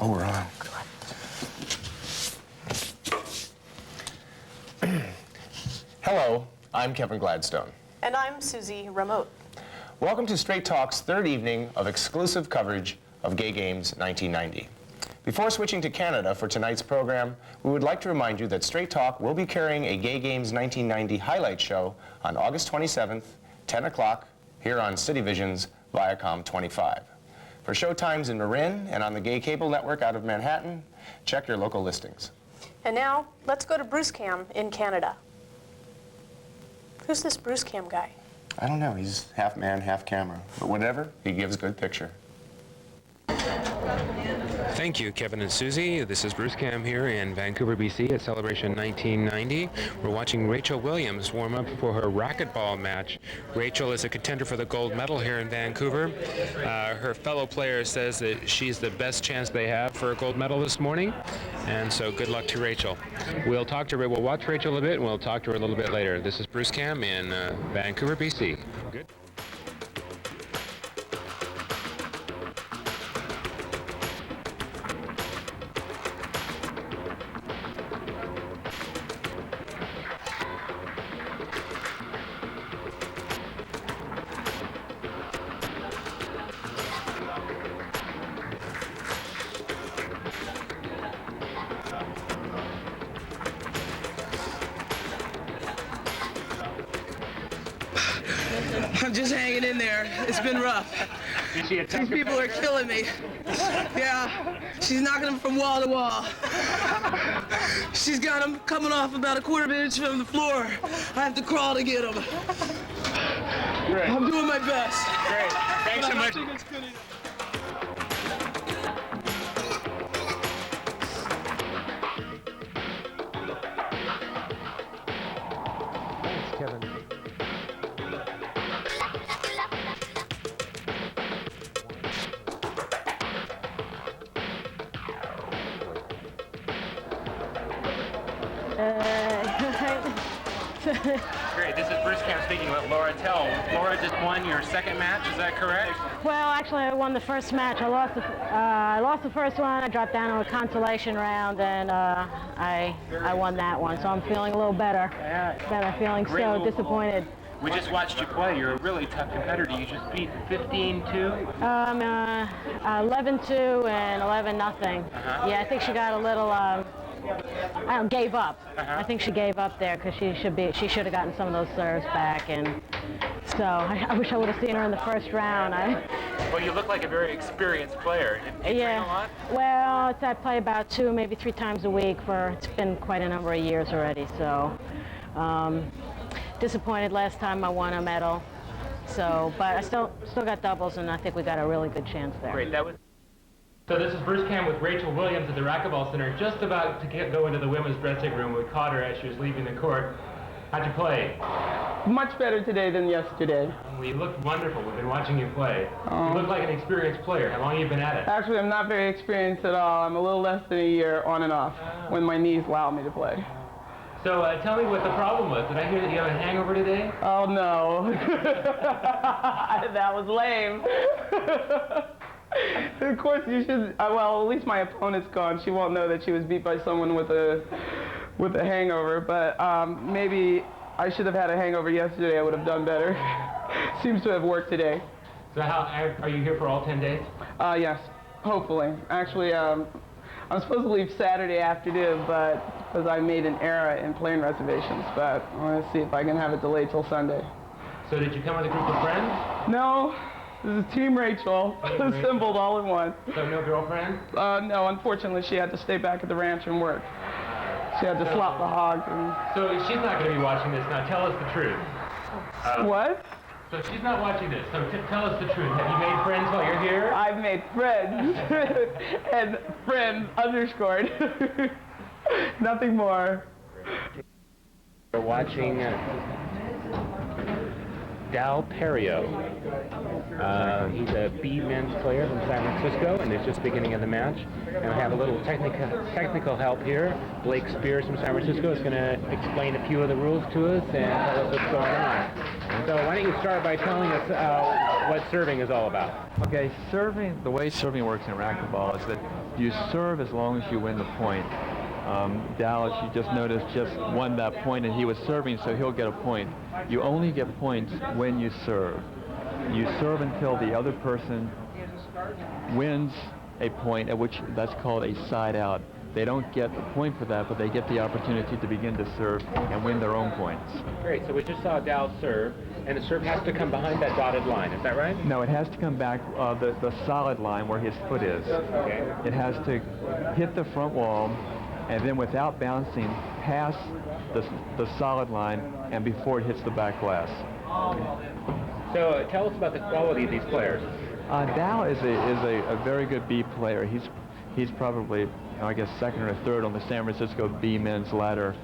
Oh, we're on. Hello, I'm Kevin Gladstone. And I'm Susie Ramote. Welcome to Straight Talk's third evening of exclusive coverage of Gay Games 1990. Before switching to Canada for tonight's program, we would like to remind you that Straight Talk will be carrying a Gay Games 1990 highlight show on August 27th, 10 o'clock, here on Cityvision's Viacom 25. For showtimes in Marin and on the Gay Cable Network out of Manhattan, check your local listings. And now, let's go to Bruce Cam in Canada. Who's this Bruce Cam guy? I don't know, he's half man, half camera. But whatever, he gives good picture. Thank you, Kevin and Susie. This is Bruce Cam here in Vancouver, BC at Celebration 1990. We're watching Rachel Williams warm up for her racquetball match. Rachel is a contender for the gold medal here in Vancouver. Her fellow player says that she's the best chance they have for a gold medal this morning, and so good luck to Rachel. We'll watch Rachel a bit, and we'll talk to her a little bit later. This is Bruce Cam in Vancouver, BC. Good. I'm just hanging in there. It's been rough. These people are killing me. Yeah, she's knocking them from wall to wall. She's got them coming off about a quarter of an inch from the floor. I have to crawl to get them. Great. I'm doing my best. Great. Thanks so much. Thanks, Kevin. Great, this is Bruce Cam speaking with Laura Tell. Laura just won your second match, is that correct? Well, actually, I won the first match. I lost the first one. I dropped down to a consolation round, and I won that one. So I'm feeling a little better. I'm feeling so disappointed. We just watched you play. You're a really tough competitor. You just beat 15-2? 11-2 and 11-0. Yeah, I think she got a little. Gave up. I think she gave up there because she should have gotten some of those serves back, and so I wish I would have seen her in the first round. Well, you look like a very experienced player. Do you train a lot? Well, I play about 2, maybe 3 times a week it's been quite a number of years already. So disappointed last time I won a medal. So, but I still got doubles, and I think we got a really good chance there. Great. So this is Bruce Cam with Rachel Williams at the Racquetball Center, just about to go into the women's dressing room. We caught her as she was leaving the court. How'd you play? Much better today than yesterday. Well, you looked wonderful. We've been watching you play. You look like an experienced player. How long have you been at it? Actually, I'm not very experienced at all. I'm a little less than a year on and off when my knees allow me to play. So tell me what the problem was. Did I hear that you have a hangover today? Oh, no. That was lame. Of course, you should. Well, at least my opponent's gone. She won't know that she was beat by someone with a hangover. But maybe I should have had a hangover yesterday. I would have done better. Seems to have worked today. So are you here for all 10 days? Yes, hopefully. Actually, I'm supposed to leave Saturday afternoon, but because I made an error in plane reservations. But I want to see if I can have it delayed till Sunday. So did you come with a group of friends? No. This is Team Rachel, assembled all in one. So no girlfriend? No, unfortunately, she had to stay back at the ranch and work. She had to slop the hogs. So she's not going to be watching this. Now tell us the truth. What? So she's not watching this. So tell us the truth. Have you made friends while you're here? I've made friends. And friends underscored. Nothing more. We're watching Dal Perio. He's a B men's player from San Francisco, and it's just the beginning of the match. And we have a little technical help here. Blake Spears from San Francisco is going to explain a few of the rules to us and tell us what's going on. So why don't you start by telling us what serving is all about? Okay, serving, the way serving works in racquetball is that You serve as long as you win the point. Dallas, you just noticed, just won that point, and he was serving, so he'll get a point. You only get points when you serve. You serve until the other person wins a point, at which that's called a side out. They don't get a point for that, but they get the opportunity to begin to serve and win their own points. Great, so we just saw Dallas serve, and the serve has to come behind that dotted line, is that right? No, it has to come back the solid line where his foot is. Okay. It has to hit the front wall, and then without bouncing, pass the solid line, and before it hits the back glass. So tell us about the quality of these players. Dow is a very good B player. He's probably, I guess, second or third on the San Francisco B men's ladder.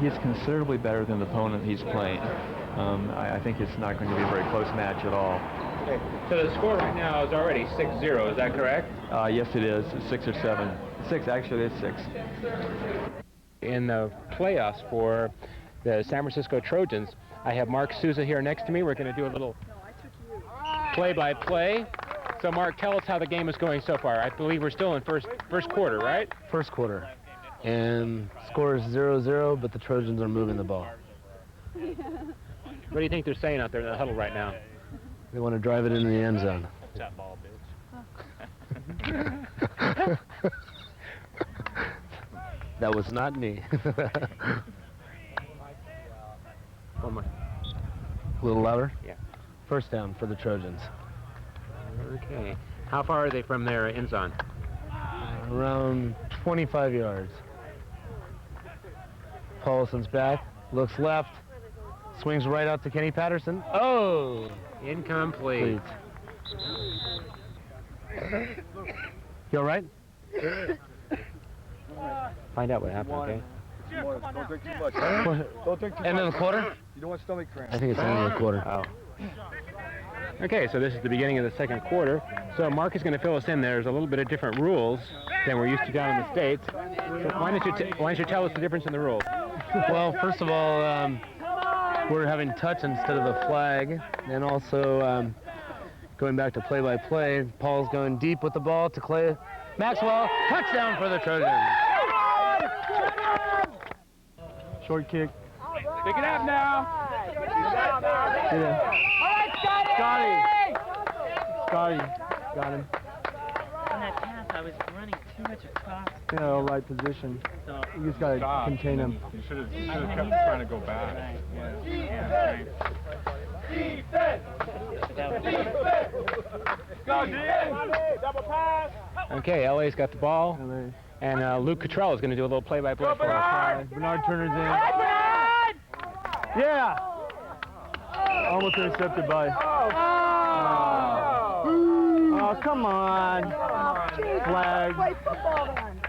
He's considerably better than the opponent he's playing. I think it's not going to be a very close match at all. Okay. So the score right now is already 6-0, is that correct? Yes, it is. 6 or 7. 6, actually, it's 6. In the playoffs for the San Francisco Trojans, I have Mark Souza here next to me. We're going to do a little play-by-play. So, Mark, tell us how the game is going so far. I believe we're still in first quarter, right? First quarter. And score is 0-0, but the Trojans are moving the ball. What do you think they're saying out there in the huddle right now? They want to drive it into the end zone. What's that ball, bitch? That was not me. One more. A little louder? Yeah. First down for the Trojans. Okay. How far are they from their end zone? Around 25 yards. Paulison's back, looks left, swings right out to Kenny Patterson. Oh! Incomplete. You all right? Find out what happened, okay? Don't drink too much. Don't drink too much. End of the quarter? You don't want stomach cramps. I think it's end of the quarter. Oh. Okay, so this is the beginning of the second quarter. So Mark is going to fill us in. There's a little bit of different rules than we're used to down in the States. So why don't you tell us the difference in the rules? Well, first of all, we're having touch instead of the flag, and also going back to play-by-play. Paul's going deep with the ball to Clay Maxwell. Touchdown for the Trojans. Short kick. Pick it up now. Yeah. Scotty. Got him. On that pass, I was running too much across. Yeah, all right position. You just got to contain him. You should have kept trying to go back. Right, yeah, Okay, LA's got the ball. And Luke Cottrell is going to do a little play-by-play for us. Bernard Turner's in. Yeah! Almost intercepted by... Oh, come on. Flag. Play football then.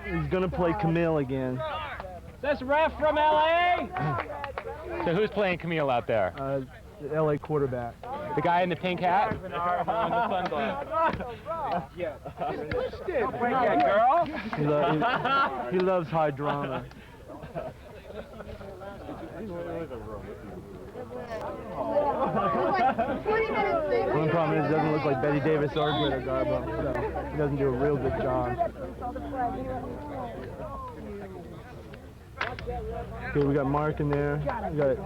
He's going to play Camille again. This ref from LA? So who's playing Camille out there? The LA quarterback. The guy in the pink hat? On the sunglasses. Yeah. Don't break that, girl. He loves high drama. One problem is it doesn't look like Betty Davis or Glitter Garbo, so he doesn't do a real good job. Okay, we got Mark in there. We got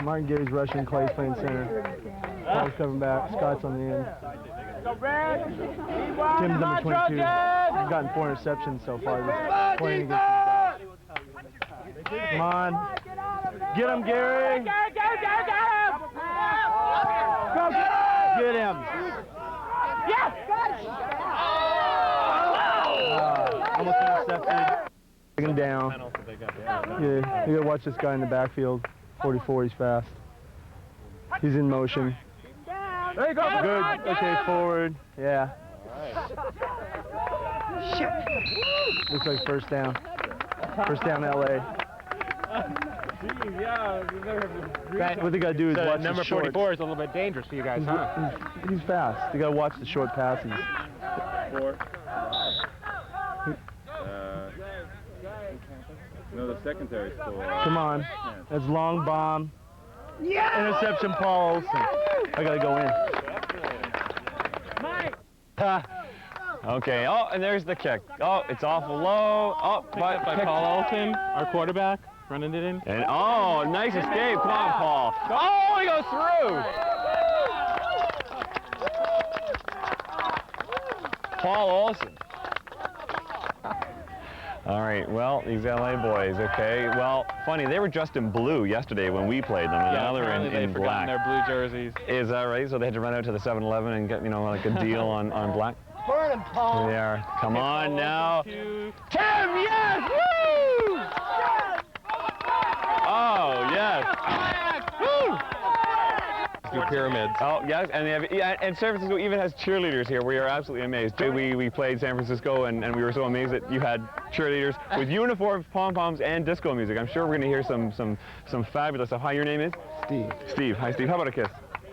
Mark and Gary's rushing. Clay's playing center. Paul's coming back. Scott's on the end. Tim's number 22. He's gotten 4 interceptions so far. He's playing against his back. Come on. Get him, Gary. Go. Get him. Yes. Almost intercepted. Take him down. Yeah, you gotta watch this guy in the backfield. 44, he's fast. He's in motion. There you go. Good. Okay, forward. Yeah. Looks like first down. First down, LA. What they gotta do is watch number the short. 44 is a little bit dangerous for you guys, huh? He's fast. They gotta watch the short passes. No, the secondary still. Come on. That's long bomb. Interception, Paul Olsen. I gotta go in. Okay, oh, and there's the kick. Oh, it's awful low. Oh, by Paul Olsen, our quarterback, running it in. And oh, nice escape. Come on, Paul. Oh, he goes through. Paul Olsen. All right, well, these LA boys, okay. Well, funny, they were dressed in blue yesterday when we played them, and now they're in black. Their blue jerseys. Is that right? So they had to run out to the 7-Eleven and get, you know, like a deal on black? Burn him, Paul. Here they are. Come on now. Tim, yes! Woo! Oh, yes. Woo! Do pyramids. Oh, yes, and they have, yeah, and San Francisco even has cheerleaders here. We are absolutely amazed. We played San Francisco, and we were so amazed that you had cheerleaders with uniforms, pom-poms, and disco music. I'm sure we're going to hear some fabulous stuff. Hi, your name is? Steve. Steve. Hi, Steve. How about a kiss?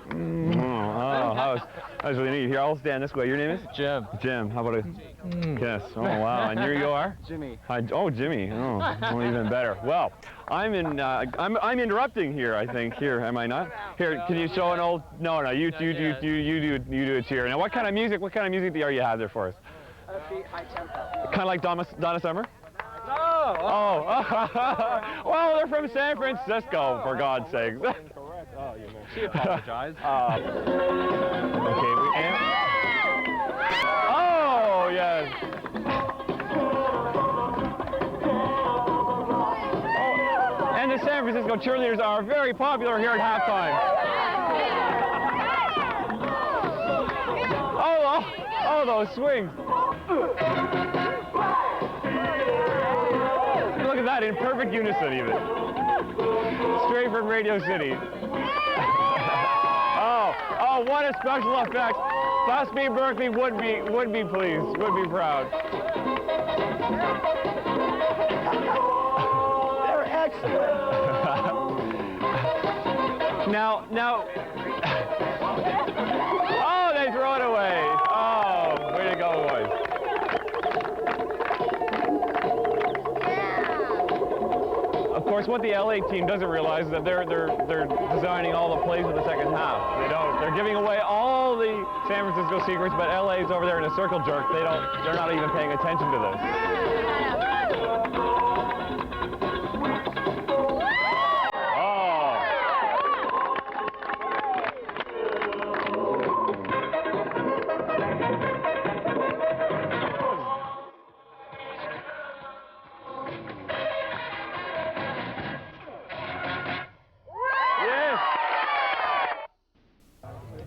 That was really neat. Here, I'll stand this way. Your name is? Jim. Jim. How about a kiss? Oh, wow. And here you are? Jimmy. Hi. Oh, Jimmy. Oh, well, even better. Well, I'm interrupting here, I think. Here, am I not? Here, can you show an old? No, you do a cheer. Now, what kind of music do you have there for us? High tempo. Kind of like Donna Summer? No. Oh. Well, they're from San Francisco, for God's sakes. Oh, you know. She apologized. Okay, oh, yes. Oh, and the San Francisco cheerleaders are very popular here at halftime. Oh, those swings. Look at that, in perfect unison even. Straight from Radio City. Oh, what a special effect. Class B Berkeley would be pleased, would be proud. They're excellent. Now. Oh, they throw it away. Oh, way to go, boys. Of course, what the LA team doesn't realize is that they're designing all the plays of the second half. They're giving away all the San Francisco secrets, but LA's over there in a circle jerk. They're not even paying attention to this.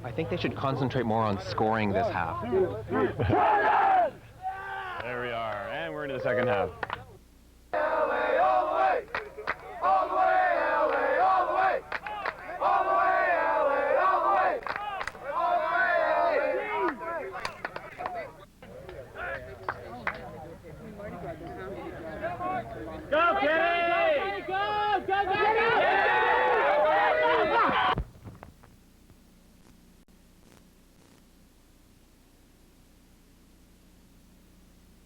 I think they should concentrate more on scoring this half. There we are, and we're into the second half. Go, Kenny! Go, Kenny!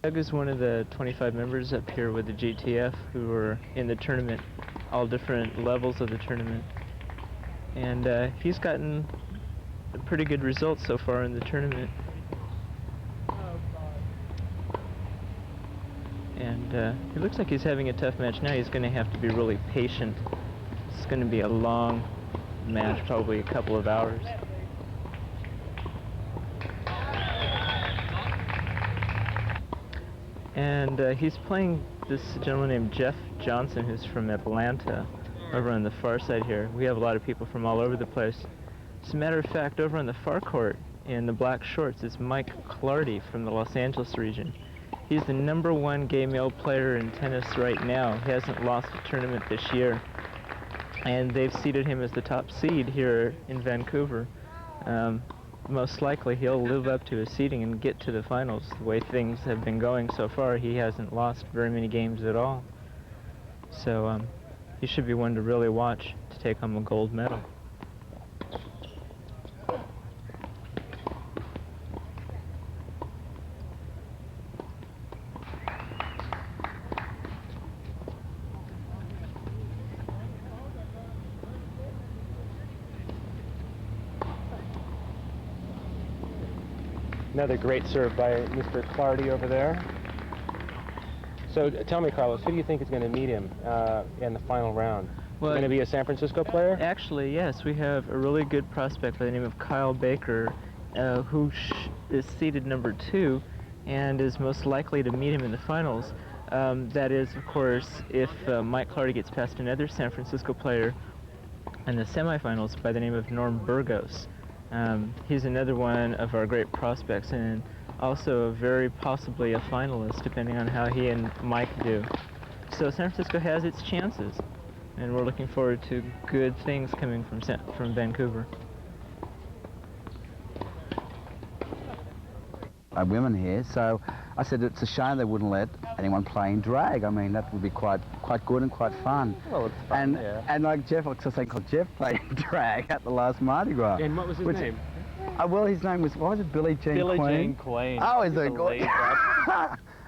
Doug is one of the 25 members up here with the GTF who are in the tournament, all different levels of the tournament. And he's gotten a pretty good results so far in the tournament. And it looks like he's having a tough match now. He's going to have to be really patient. It's going to be a long match, probably a couple of hours. And he's playing this gentleman named Jeff Johnson, who's from Atlanta, over on the far side here. We have a lot of people from all over the place. As a matter of fact, over on the far court in the black shorts is Mike Clardy from the Los Angeles region. He's the #1 gay male player in tennis right now. He hasn't lost a tournament this year. And they've seeded him as the top seed here in Vancouver. Most likely he'll live up to his seeding and get to the finals. The way things have been going so far, he hasn't lost very many games at all. So he should be one to really watch to take home a gold medal. Another great serve by Mr. Clardy over there. So tell me, Carlos, who do you think is going to meet him in the final round? Well, Going to be a San Francisco player? Actually, yes. We have a really good prospect by the name of Kyle Baker, who is seeded number 2 and is most likely to meet him in the finals. That is, of course, if Mike Clardy gets past another San Francisco player in the semifinals by the name of Norm Burgos. He's another one of our great prospects and also very possibly a finalist, depending on how he and Mike do. So San Francisco has its chances, and we're looking forward to good things coming from Vancouver. Women here, so I said it's a shame they wouldn't let anyone play in drag. I mean, that would be quite good and quite fun. Well, it's fun, yeah. And like Jeff, I think called Jeff played in drag at the last Mardi Gras. And what was his name? Well, his name was, what was it, Billie Jean Queen? Billie Jean Queen. Oh, is it good?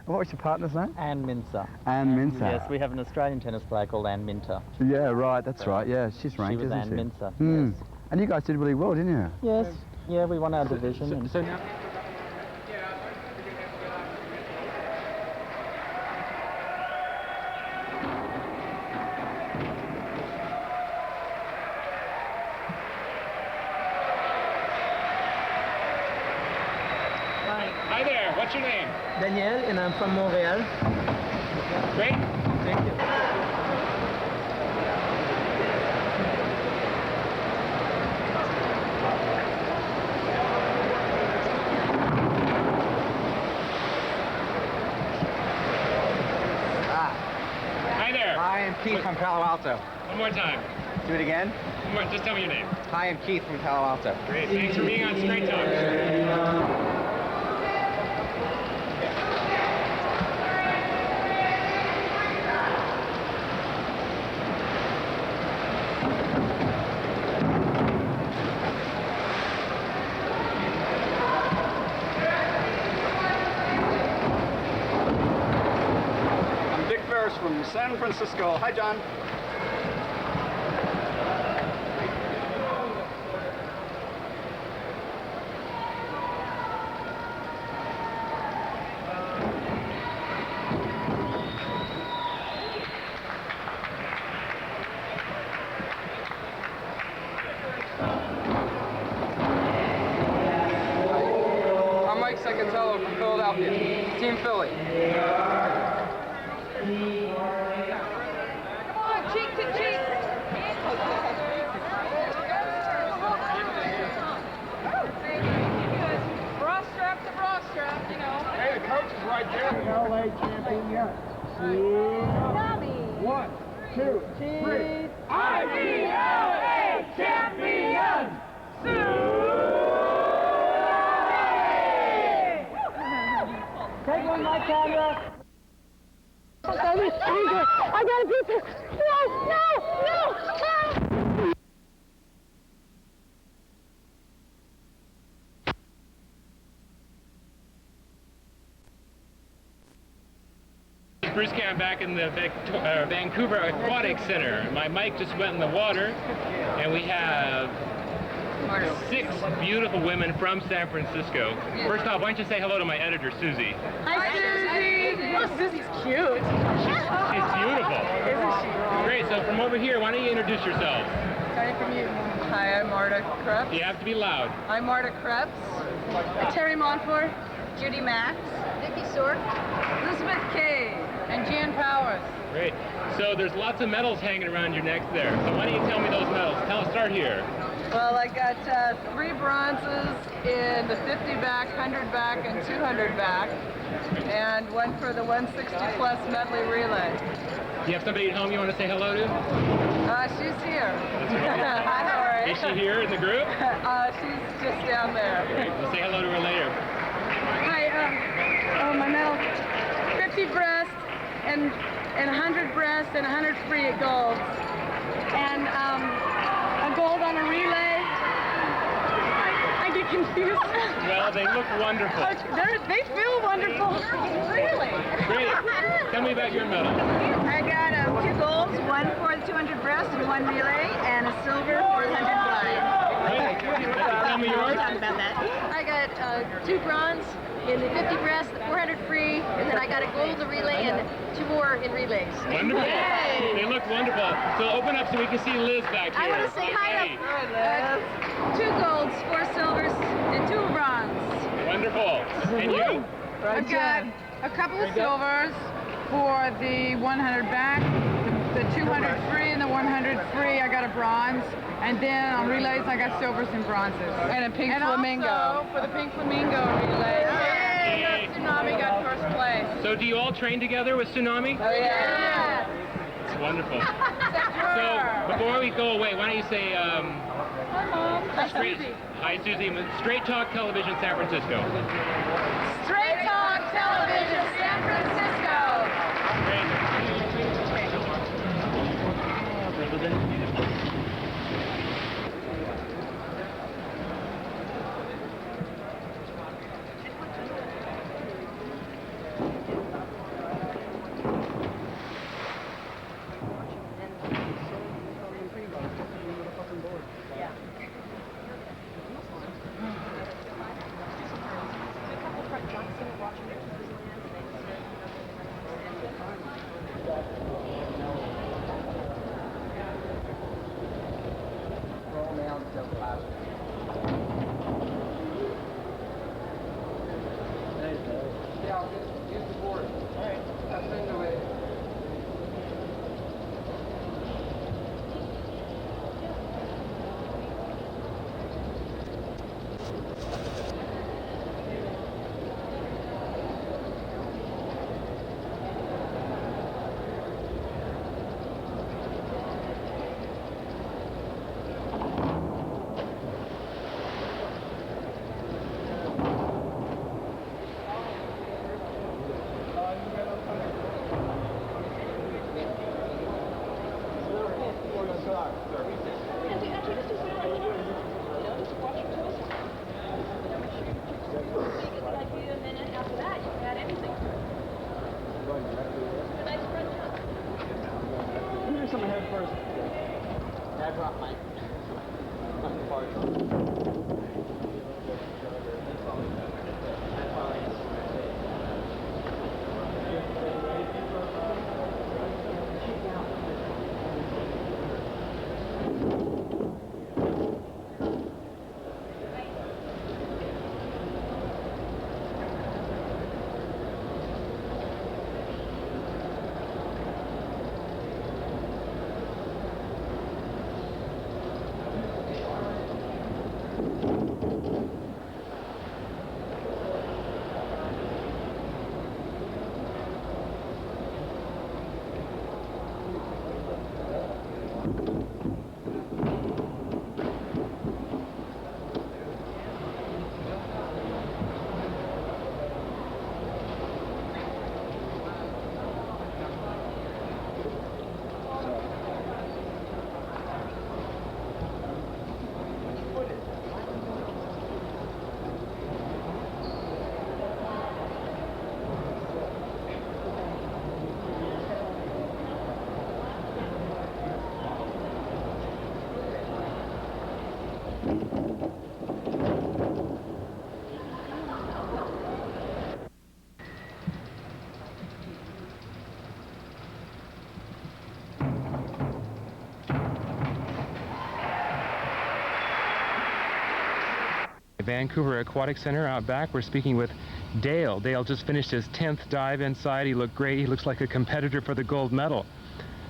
What was your partner's name? Anne Mincer. Anne Mincer. Yes, we have an Australian tennis player called Anne Minter. Yeah, right, that's right, yeah, she's ranked, She was isn't Anne she? Mincer, Mm. yes. And you guys did really well, didn't you? Yes, yeah, we won our division. So now... Hi there, what's your name? Daniel, and I'm from Montreal. Great. Thank you. Hi there. Hi, I'm Keith from Palo Alto. One more time. Do it again. One more, just tell me your name. Hi, I'm Keith from Palo Alto. Great, thanks for being on Straight Talk. I'm Dick Ferris from San Francisco. Hi, John. I'm Mike Secatello from Philadelphia. Team Philly. Come on, cheek to cheek. Bra strap to bra strap, you know. Hey, the coach is right there. LA champion. One, two, three. I'm the LA champion. Take one, my camera. I got a pizza. No. Bruce Cam back in the Vancouver Aquatic Center. My mic just went in the water, and we have 6 beautiful women from San Francisco. First off, why don't you say hello to my editor, Susie? Hi, Susie. Oh, Susie's cute. She's beautiful. Isn't she? Great, so from over here, why don't you introduce yourselves? Starting from you. Hi, I'm Marta Krebs. You have to be loud. I'm Marta Krebs. Terry Montfort. Judy Max. Vicki Sork. Elizabeth Kay. And Jan Powers. Great. So there's lots of medals hanging around your neck there. So why don't you tell me those medals? Start here. Well, I got 3 bronzes in the 50 back, 100 back, and 200 back, and one for the 160 plus medley relay. Do you have somebody at home you want to say hello to? She's here. Right. Hi, Lori. Is she here in the group? She's just down there. Great. We'll say hello to her later. Hi, my medal, 50 breast, and 100 breast, and 100 free at gold. And a gold on a relay. I get confused. Well, they look wonderful. They feel wonderful. Really? Great. Tell me about your medal. I got 2 golds, one for the 200 breast and 1 relay, and a silver for the 100 blind. Tell me yours. Talk about that. I got got 2 bronze in the 50 breast, the 400 free, and then I got a gold in the relay and 2 more in relays. Wonderful. Yay! They look wonderful. So open up so we can see Liz back here. I want to say hi to 2 golds, 4 silvers, and 2 bronze. Wonderful. And you? I've got a couple of silvers for the 100 back, the 200 free and the 100 free. I got a bronze. And then on relays, I got silvers and bronzes. And a pink flamingo. Also, for the pink flamingo relay, Tsunami got first place. So do you all train together with Tsunami? Oh, yeah. It's wonderful. So before we go away, why don't you say, Hi, Mom. Hi, Susie. Straight Talk Television, San Francisco. Straight Talk Television, San Francisco. Vancouver Aquatic Center out back. We're speaking with Dale. Dale just finished his 10th dive inside. He looked great. He looks like a competitor for the gold medal.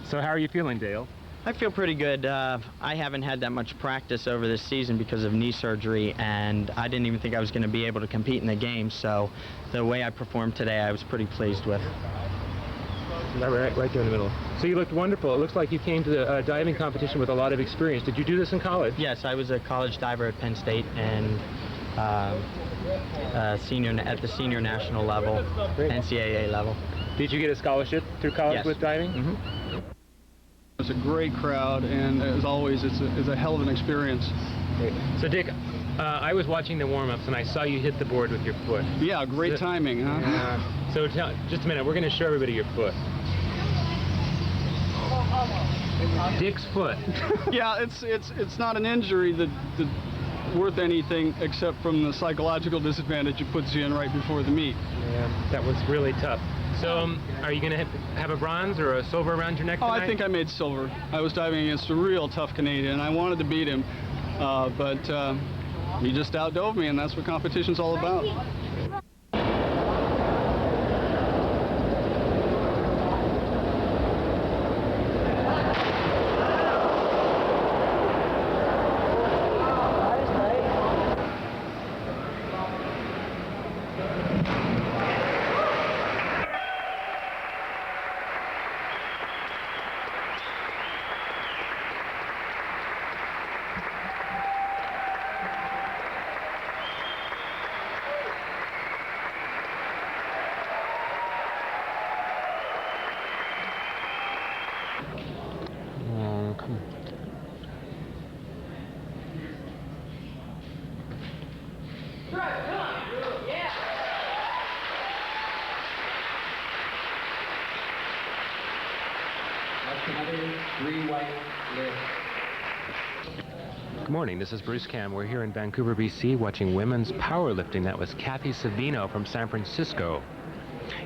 So how are you feeling, Dale? I feel pretty good. I haven't had that much practice over this season because of knee surgery, and I didn't even think I was going to be able to compete in the games, so the way I performed today I was pretty pleased with. Right there in the middle. So you looked wonderful. It looks like you came to the diving competition with a lot of experience. Did you do this in college? Yes, I was a college diver at Penn State and at the senior national level, NCAA level. Did you get a scholarship through college Yes. with diving? Mm-hmm. It's a great crowd, and as always, it's a hell of an experience. Great. So Dick, I was watching the warm-ups and I saw you hit the board with your foot. Yeah, great timing, huh? Yeah. So just a minute, we're going to show everybody your foot. Dick's foot. Yeah, it's not an injury. The worth anything except from the psychological disadvantage it puts you in right before the meet. Yeah, that was really tough. So, are you going to have a bronze or a silver around your neck tonight? Oh, I think I made silver. I was diving against a real tough Canadian, and I wanted to beat him, but he just outdove me, and that's what competition's all about. Oh, come on. That's another 3 white lift. Good morning, this is Bruce Cam. We're here in Vancouver, BC, watching women's powerlifting. That was Kathy Savino from San Francisco.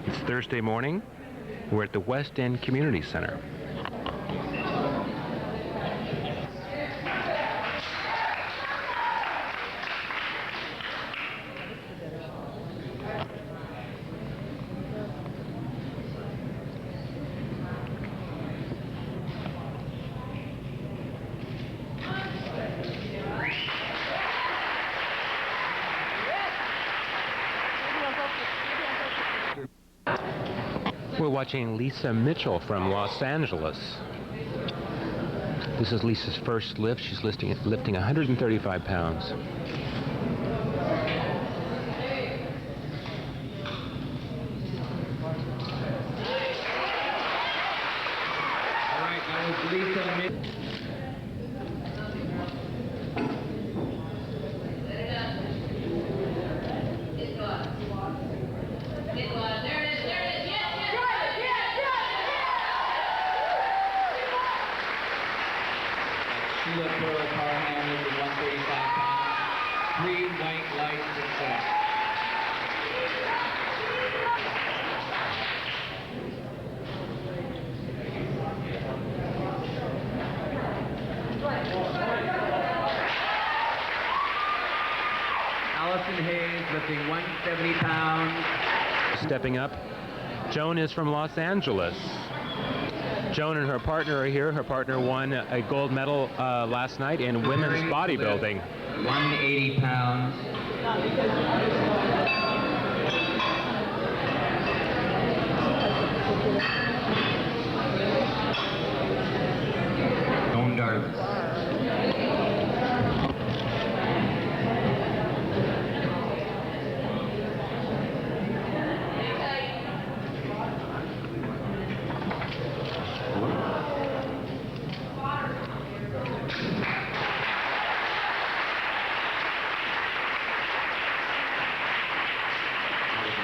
It's Thursday morning. We're at the West End Community Center. We're watching Lisa Mitchell from Los Angeles. This is Lisa's first lift. She's lifting 135 pounds. All right, that was Lisa Mitchell. Sheila Pearl Carhan lifting 135 pounds. 3 white light success. Allison Hayes lifting 170 pounds. Stepping up, Joan is from Los Angeles. Joan and her partner are here. Her partner won a gold medal last night in women's bodybuilding. 180 pounds. Joan Darvis.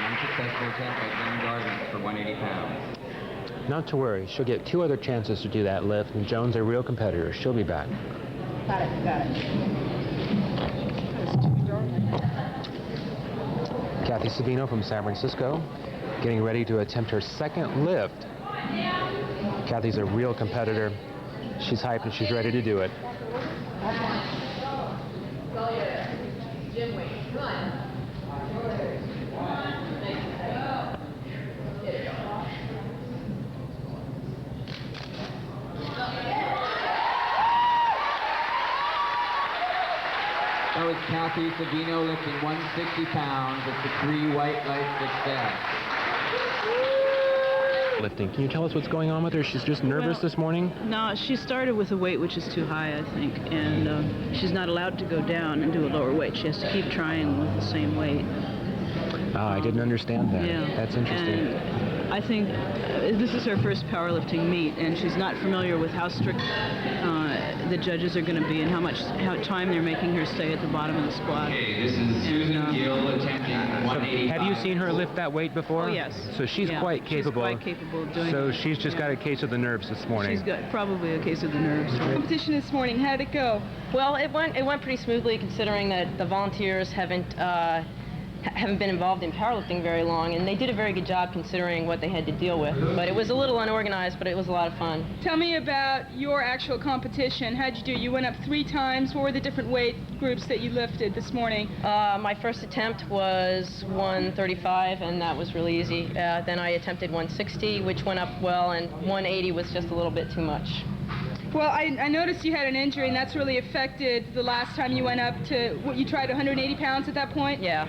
Unsuccessful attempt by Joan Darvis for 180 pounds. Not to worry, she'll get 2 other chances to do that lift, and Joan's a real competitor. She'll be back. Got it. Kathy Savino from San Francisco, getting ready to attempt her second lift. Kathy's a real competitor. She's hyped and she's ready to do it. That was Kathy Savino lifting 160 pounds. It's a 3 white light success. Lifting. Can you tell us what's going on with her? She's just nervous this morning? No, she started with a weight which is too high, I think, and she's not allowed to go down and do a lower weight. She has to keep trying with the same weight. I didn't understand that. Yeah. That's interesting. And I think this is her first powerlifting meet, and she's not familiar with how strict the judges are going to be and how time they're making her stay at the bottom of the squat. Okay, this is Susan Gill attempting 185. Have you seen her lift that weight before? Oh, yes. So she's quite capable. She's quite capable of doing So it. she's just got a case of the nerves this morning. She's got probably a case of the nerves. Competition this morning, how did it go? Well, it went pretty smoothly considering that the volunteers haven't been involved in powerlifting very long, and they did a very good job considering what they had to deal with. But it was a little unorganized, but it was a lot of fun. Tell me about your actual competition. How'd you do? You went up 3 times. What were the different weight groups that you lifted this morning? My first attempt was 135, and that was really easy. Then I attempted 160, which went up well, and 180 was just a little bit too much. Well, I noticed you had an injury, and that's really affected the last time you went up to, what, you tried 180 pounds at that point? Yeah.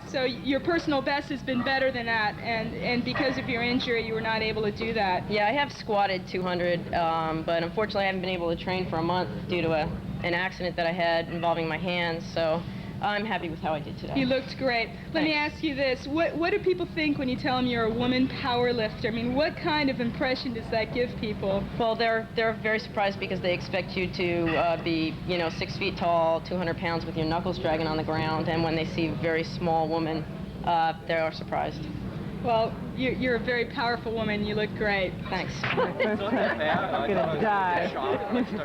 So your personal best has been better than that, and because of your injury, you were not able to do that. Yeah, I have squatted 200, but unfortunately I haven't been able to train for a month due to an accident that I had involving my hands, so I'm happy with how I did today. You looked great. Let me ask you this. What do people think when you tell them you're a woman power lifter? I mean, what kind of impression does that give people? Well, they're very surprised because they expect you to be, 6 feet tall, 200 pounds with your knuckles dragging on the ground, and when they see a very small woman, they are surprised. Well, you're a very powerful woman. You look great. Thanks. I'm gonna die. She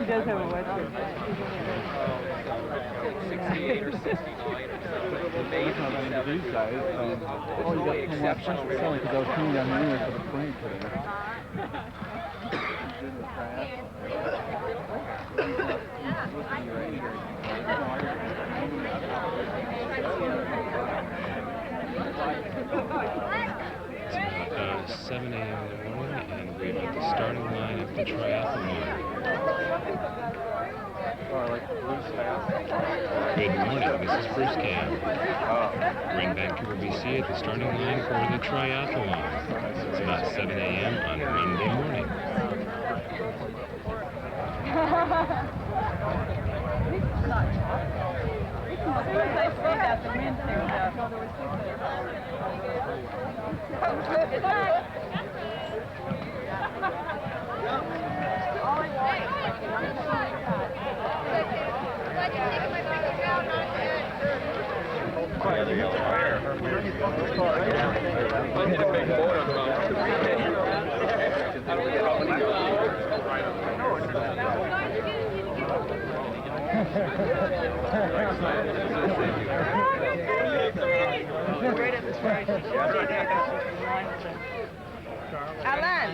does have a wetsuit. 68 or 69 or so. These guys, oh, you got exceptions. It's only because I was coming down here for the frame today. It's 7 a.m. in the morning, and we're at the starting line of the triathlon. Good morning, this is Bruce Cam. We're in Vancouver, BC at the starting line for the triathlon. It's about 7 a.m. on Monday morning. As soon as I see that, the wind picks up. Good luck. Alan!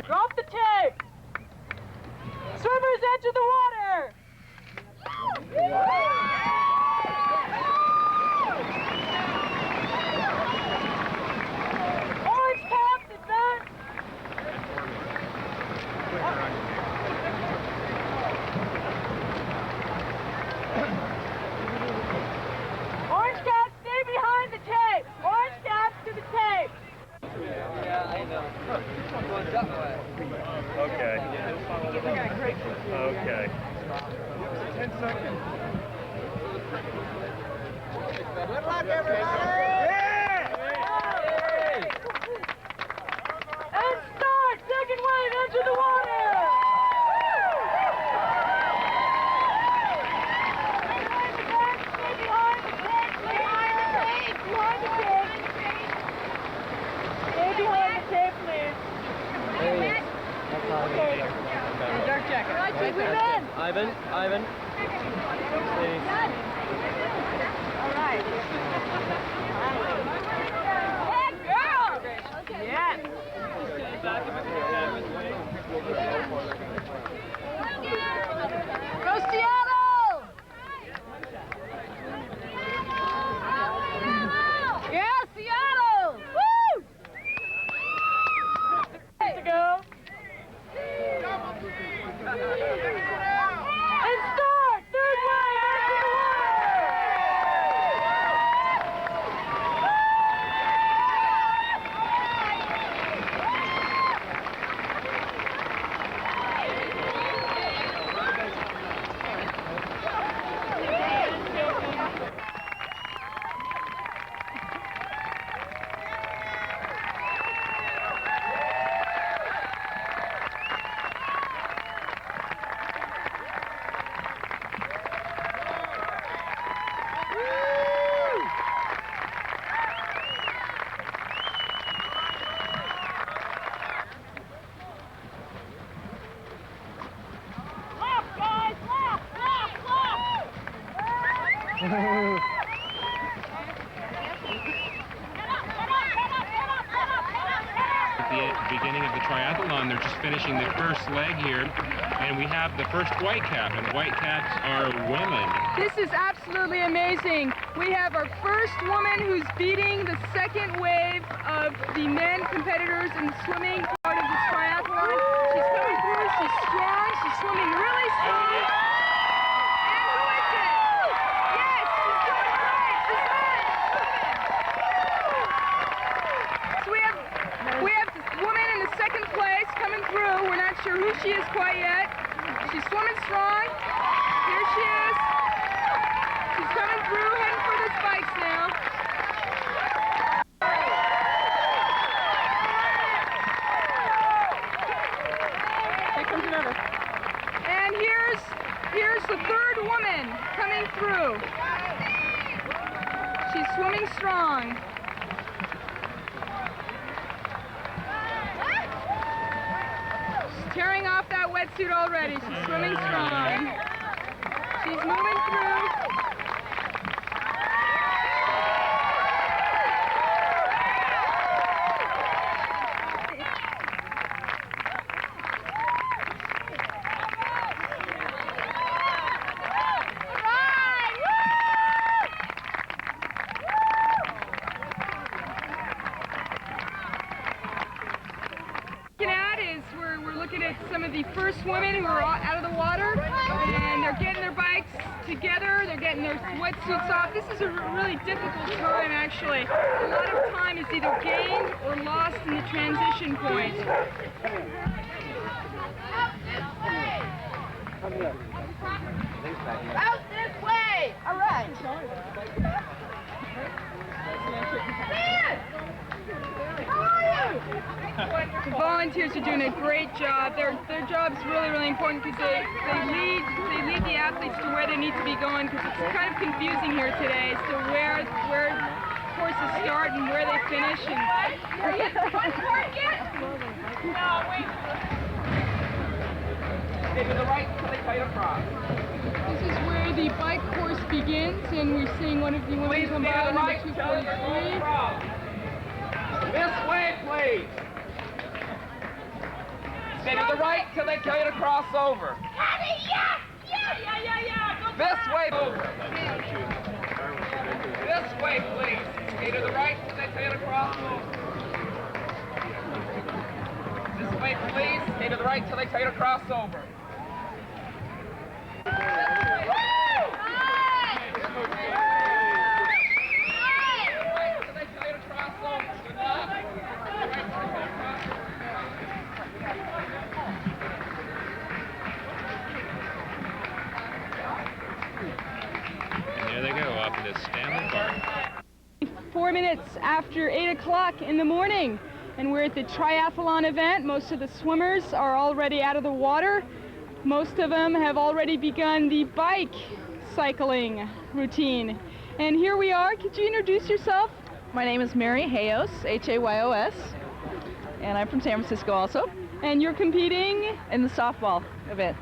Drop the tape! Swimmers enter the water! Orange caps, advance! Orange caps, stay behind the tape! Orange caps to the tape! Yeah, I know. Going that way. Okay. Okay. 10 seconds. Good luck, everybody! And start! Second wave, enter the water! Dark jacket. Ivan. All right. Hey, girl! Yes. Go Seattle! Yeah, Seattle! Woo! To go. And start! Third wave, into the water! At the beginning of the triathlon, they're just finishing the first leg here, and we have the first white cap, and white caps are women. This is absolutely amazing. We have our first woman who's beating the second wave of the men competitors in the swimming part of this triathlon. She's coming through, she's strong, she's swimming really strong. And who is it? Yes, she's doing great, she's on. So we have this woman in the second place coming through. We're not sure who she is quite yet. She's swimming strong. Here she is. She's coming through, heading for the spikes now. Here comes another. And here's the third woman coming through. She's swimming strong. She's tearing off that wetsuit already. She's swimming strong. She's moving through. We're looking at some of the first women who are out of the water, and they're getting their bikes together, they're getting their wetsuits off. This is a really difficult time, actually. A lot of time is either gained or lost in the transition point. Out this way! All right. The volunteers are doing a great job. Their job is really, really important because they lead the athletes to where they need to be going, because it's kind of confusing here today as to where courses start and where they finish. Are you one part yet? No, wait. Stay to the right until they cut across. This is where the bike course begins, and we're seeing one of the women come by, number 243. This way, please. Stay to the right till they tell you to cross over. Yeah. This way, over. This way, please. Stay to the right till they tell you to cross over. This way, please. Stay to the right till they tell you to cross over. There they go, off into Stanley Park. 4 minutes after 8 o'clock in the morning, and we're at the triathlon event. Most of the swimmers are already out of the water. Most of them have already begun the bike cycling routine. And here we are. Could you introduce yourself? My name is Mary Hayos, Hayos, and I'm from San Francisco also. And you're competing? In the softball event.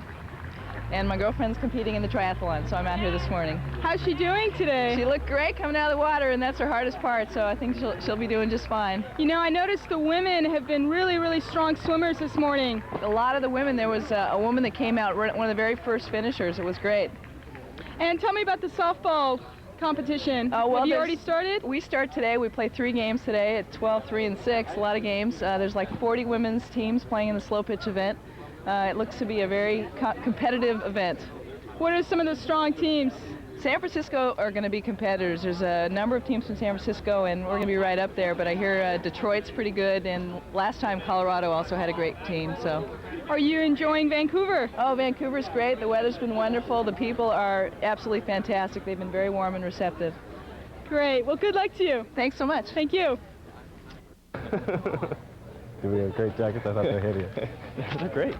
And my girlfriend's competing in the triathlon, so I'm out here this morning. How's she doing today? She looked great coming out of the water, and that's her hardest part, so I think she'll be doing just fine. You know, I noticed the women have been really, really strong swimmers this morning. A lot of the women, there was a woman that came out, one of the very first finishers. It was great. And tell me about the softball competition. Well, have you already started? We start today. We play 3 games today at 12, 3, and 6. A lot of games. There's like 40 women's teams playing in the slow pitch event. It looks to be a very competitive event. What are some of the strong teams? San Francisco are going to be competitors. There's a number of teams from San Francisco, and we're going to be right up there. But I hear Detroit's pretty good, and last time Colorado also had a great team. So, are you enjoying Vancouver? Oh, Vancouver's great. The weather's been wonderful. The people are absolutely fantastic. They've been very warm and receptive. Great. Well, good luck to you. Thanks so much. Thank you. We have great jackets. I thought they hit you. They're great.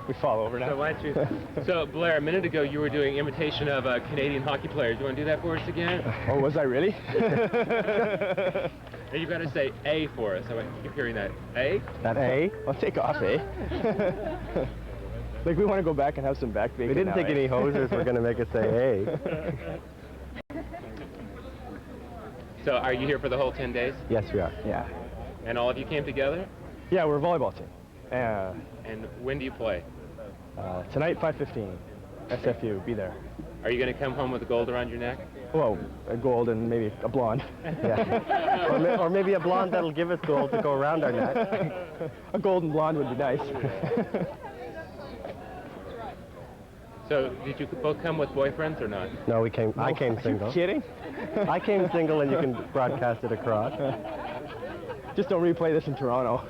We fall over now. So why don't you? So Blair, a minute ago you were doing imitation of Canadian hockey players. You want to do that for us again? Oh, was I really? Now you've got to say A for us. I keep hearing that. A? That A? I'll take off A. Like, we want to go back and have some back bacon. We didn't think any hosers were going to make us say, hey. So are you here for the whole 10 days? Yes, we are. Yeah. And all of you came together? Yeah, we're a volleyball team. And when do you play? Tonight, 5:15. SFU, be there. Are you going to come home with a gold around your neck? Well, a gold and maybe a blonde. Yeah. or maybe a blonde that'll give us gold to go around our neck. A golden blonde would be nice. So, did you both come with boyfriends or not? No, I came single. Are you kidding? I came single, and you can broadcast it across. Just don't replay this in Toronto.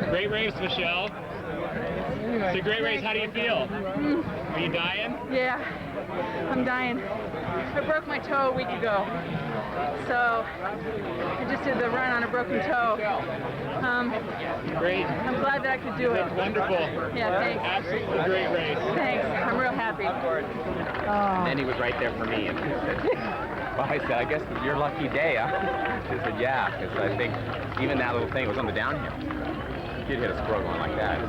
Great race, Michelle. It's a great race. How do you feel? Are you dying? Yeah, I'm dying. I broke my toe a week ago, so I just did the run on a broken toe. Great. I'm glad that I could do it. That's wonderful. Yeah, thanks. Absolutely great race. Thanks. I'm real happy. And then he was right there for me. And he said, well, I said, I guess it's your lucky day, huh? He said, yeah, because I think even that little thing was on the downhill. You'd hit a squirrel going like that.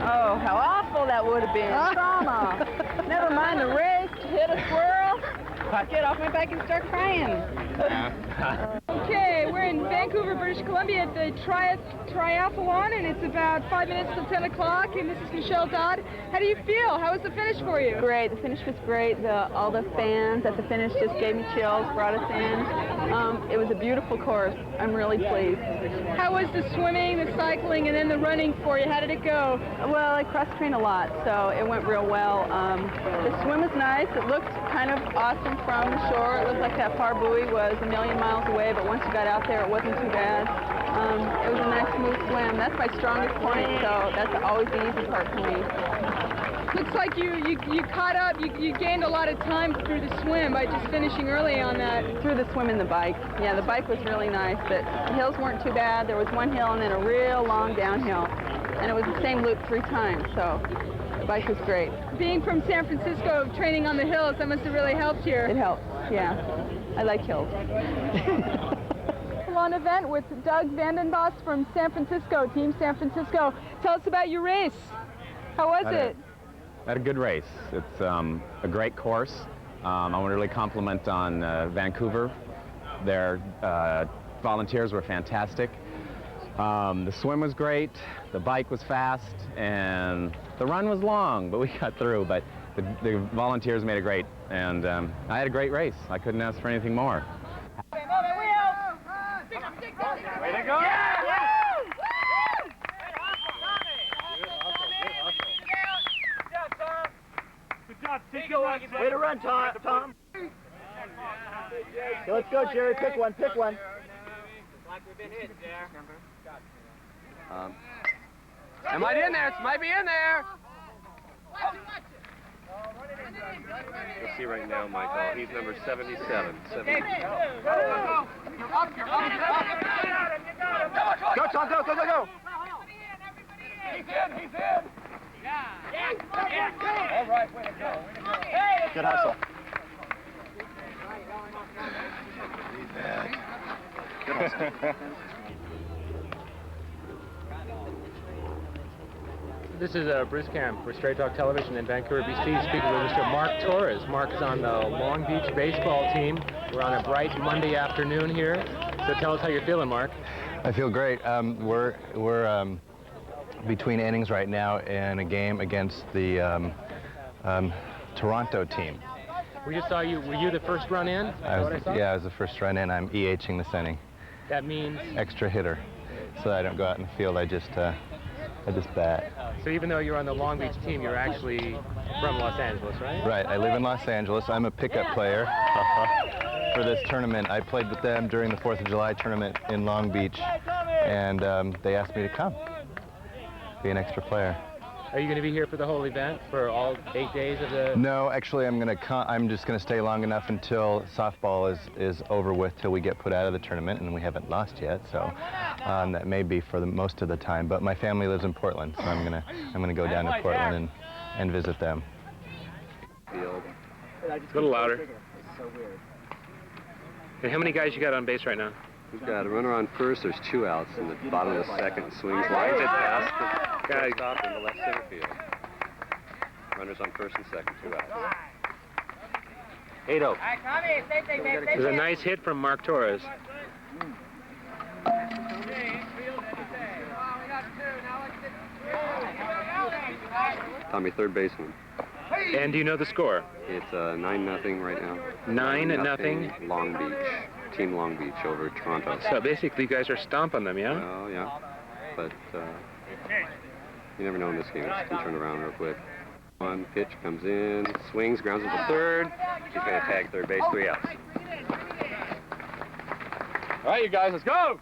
Oh, how awful that would have been. Trauma. Never mind the race, to hit a squirrel. Get off my bike and start crying. Okay, we're in Vancouver, British Columbia at the triathlon, and it's about 5 minutes till 10 o'clock, and this is Michelle Dodd. How do you feel? How was the finish for you? Great. The finish was great. All the fans at the finish just gave me chills, brought us in. It was a beautiful course. I'm really pleased. How was the swimming, the cycling, and then the running for you? How did it go? Well, I cross-trained a lot, so it went real well. The swim was nice. It looked kind of awesome from the shore. It looked like that far buoy was a million miles away, but once you got out there, it wasn't too bad. It was a nice, smooth swim. That's my strongest point, so that's always the easy part for me. Looks like you caught up. You gained a lot of time through the swim by just finishing early on that. Through the swim and the bike. Yeah, the bike was really nice, but the hills weren't too bad. There was one hill and then a real long downhill, and it was the same loop 3 times, so the bike was great. Being from San Francisco, training on the hills, that must have really helped here. It helped, yeah. I like hills. On event with Doug Vandenbos from San Francisco, Team San Francisco. Tell us about your race. How was it? Had a good race. It's a great course. I want to really compliment on Vancouver. Their volunteers were fantastic. The swim was great, the bike was fast, and the run was long, but we got through. But the volunteers made it great, and I had a great race. I couldn't ask for anything more. Way to go! Yeah! Way to run, Tom. Okay, let's go, Jerry. Pick one. Like we've been hitting, Jerry. It might be in there. It might be in there. You'll see right now, Michael. He's number 77. Go, Tom, go. He's in. Yeah. All right, way to go. Good hustle. This is Bruce Camp for Straight Talk Television in Vancouver, BC, speaking with Mr. Mark Torres. Mark is on the Long Beach baseball team. We're on a bright Monday afternoon here. So tell us how you're feeling, Mark. I feel great. We're between innings right now in a game against the Toronto team. We just saw you. Were you the first run in? I was the first run in. I'm EHing this inning. That means? Extra hitter. So I don't go out in the field. I just bat. So even though you're on the Long Beach team, you're actually from Los Angeles, right? Right. I live in Los Angeles. I'm a pickup player for this tournament. I played with them during the 4th of July tournament in Long Beach, and they asked me to come, be an extra player. Are you going to be here for the whole event, for all 8 days of the... No, actually, I'm just going to stay long enough until softball is over with, till we get put out of the tournament, and we haven't lost yet. So that may be for the most of the time. But my family lives in Portland, so I'm gonna go down to Portland and visit them. Field. A little louder. And how many guys you got on base right now? We've got a runner on first. There's 2 outs in the bottom of the second. Swings, lines it past the guy stop in the left center field. Runners on first and second, 2 outs. 8-0. There's a nice hit from Mark Torres. Tommy, third baseman. And do you know the score? It's 9-0 right now. 9-0. Long Beach. Team Long Beach over Toronto. So basically you guys are stomping them, yeah? Oh, yeah. But you never know in this game. It can turn around real quick. One pitch comes in, swings, grounds into third. He's going to tag third base, 3 outs. All right, you guys, let's go!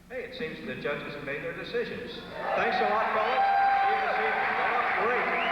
Hey, it seems the judges have made their decisions. Thanks a lot, fellas. See you this evening. You're up great.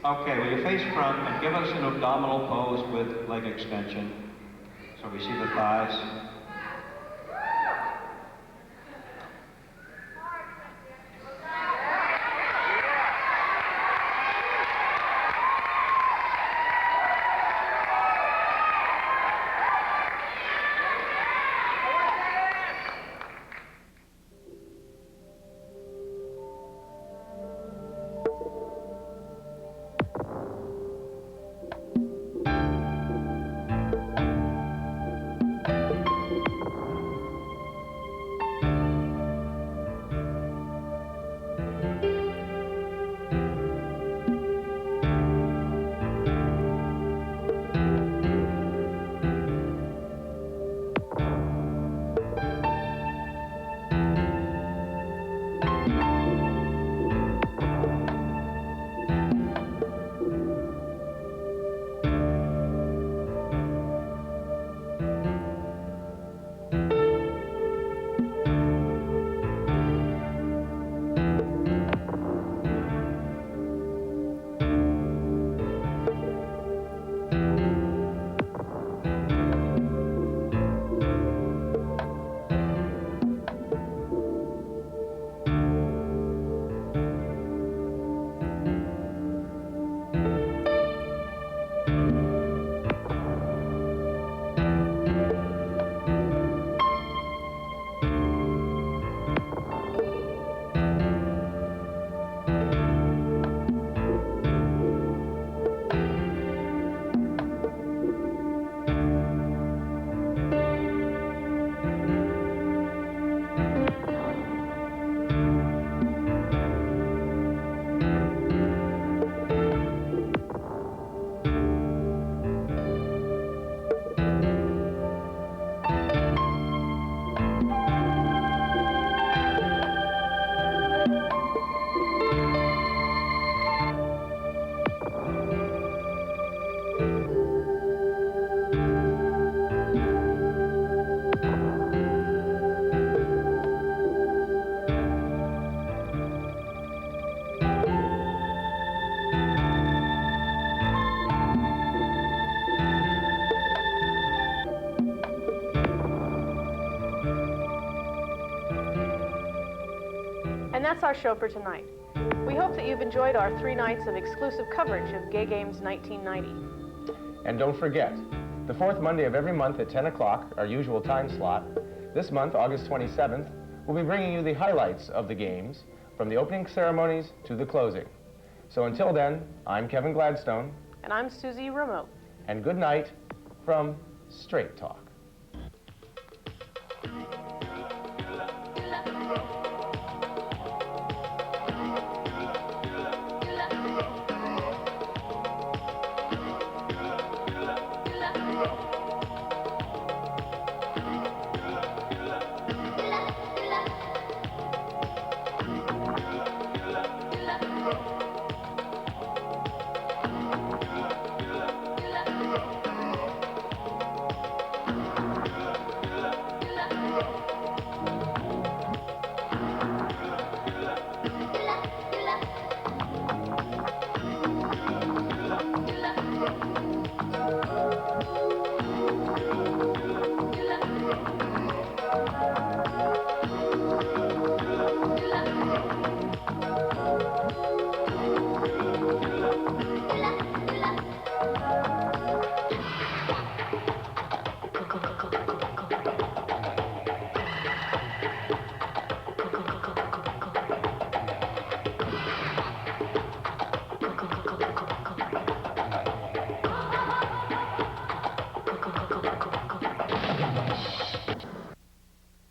Okay, will you face front and give us an abdominal pose with leg extension so we see the thighs? And that's our show for tonight. We hope that you've enjoyed our 3 nights of exclusive coverage of Gay Games 1990. And don't forget, the fourth Monday of every month at 10 o'clock, our usual time slot, this month, August 27th, we'll be bringing you the highlights of the games, from the opening ceremonies to the closing. So until then, I'm Kevin Gladstone. And I'm Susie Rameau. And good night from Straight Talk.